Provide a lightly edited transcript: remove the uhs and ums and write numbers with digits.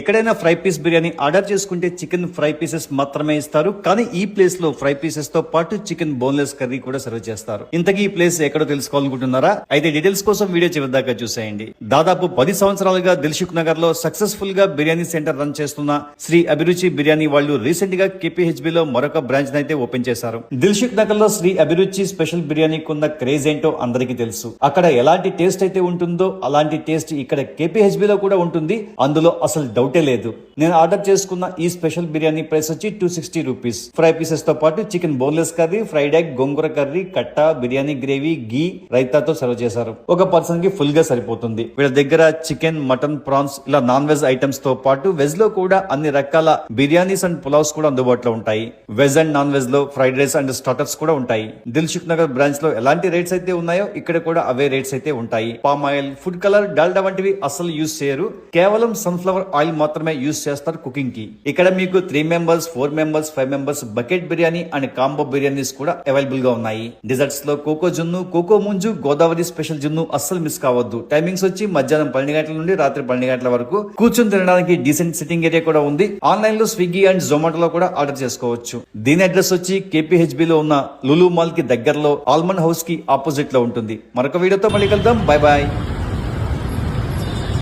ఎక్కడైనా fry piece biryani order చేసుకుంటే chicken fry pieces మాత్రమే ఇస్తారు, కానీ ఈ ప్లేస్ లో ఫ్రై పీసెస్ తో పాటు చికెన్ బోన్లెస్ కర్రీ కూడా సర్వ్ చేస్తారు. ఇంతకీ ఈ ప్లేస్ ఎక్కడో తెలుసుకోవాలనుకుంటున్నారా? అయితే డీటెయిల్స్ కోసం వీడియో చివరి దాకా చూసేయండి. దాదాపు 10 సంవత్సరాలుగా దిల్సుఖ్ నగర్ లో సక్సెస్ఫుల్ గా బిర్యానీ సెంటర్ రన్ చేస్తున్న శ్రీ అభిరుచి బిర్యానీ వాళ్ళు రీసెంట్ గా KPHB లో మరొక బ్రాంచ్ అయితే ఓపెన్ చేశారు. దిల్సుఖ్ నగర్ లో శ్రీ అభిరుచి స్పెషల్ బిర్యానీకి ఉన్న క్రేజ్ ఏంటో అందరికీ తెలుసు. అక్కడ ఎలాంటి టేస్ట్ అయితే ఉంటుందో అలాంటి టేస్ట్ ఇక్కడ KPHB లో కూడా ఉంటుంది, అందులో అసలు డౌటే లేదు. నేను ఆర్డర్ చేసుకున్న ఈ స్పెషల్ బిర్యానీ ప్రైస్ వచ్చి 260 రూపీస్. ఫ్రై పీసెస్ తో పాటు chicken boneless curry, fried egg, gongura curry, కట్ట, బిర్యానీ గ్రేవీ, గీ, రైతాతో సర్వ్ చేశారు. ఒక పర్సన్ కి ఫుల్ గా సరిపోతుంది. వీళ్ళ దగ్గర చికెన్, మటన్, ప్రాన్స్ ఇలా నాన్ వెజ్ ఐటమ్స్ తో పాటు వెజ్ లో కూడా అన్ని రకాల బిర్యానీస్ అండ్ పులావ్స్ కూడా అందుబాటులో ఉంటాయి. వెజ్ అండ్ నాన్ వెజ్ లో ఫ్రైడ్ రైస్ అండ్ స్టార్టర్స్ కూడా ఉంటాయి. దిల్సుఖ్ నగర్ బ్రాంచ్ లో ఎలాంటి రేట్స్ అయితే ఉన్నాయో ఇక్కడ కూడా అవే రేట్స్ అయితే ఉంటాయి. Palm oil, food colour, Dalda వంటివి అసలు యూజ్ చేయరు. కేవలం సన్ఫ్లవర్ ఆయిల్ మాత్రమే యూజ్ చేస్తారు కుకింగ్ కి. ఇక్కడ మీకు 3 members, 4 members, 5 members bucket biryani and combo biryanis కూడా అవైలబుల్ గా ఉన్నాయి. డిజర్ట్స్ లో కోకో జున్ను, కోకో ముంజు, గోదావరి స్పెషల్ జున్ను అస్సలు మిస్ కావద్దు. టైమింగ్స్ వచ్చి మధ్యాహ్నం 12 గంటల నుండి రాత్రి 12 గంటల వరకు. కూర్చొని తినడానికి డీసెంట్ సిట్టింగ్ ఏరియా కూడా ఉంది. ఆన్లైన్ లో స్విగ్గీ అండ్ జొమాటోలో కూడా ఆర్డర్ చేసుకోవచ్చు. దీని అడ్రస్ వచ్చి KPHB లో ఉన్న లులు మాల్ కి దగ్గరలో ఆల్మండ్ హౌస్ కి ఆపోజిట్ లో ఉంటుంది. మరొక వీడియోతో మళ్ళీ కలుద్దాం. Bye bye.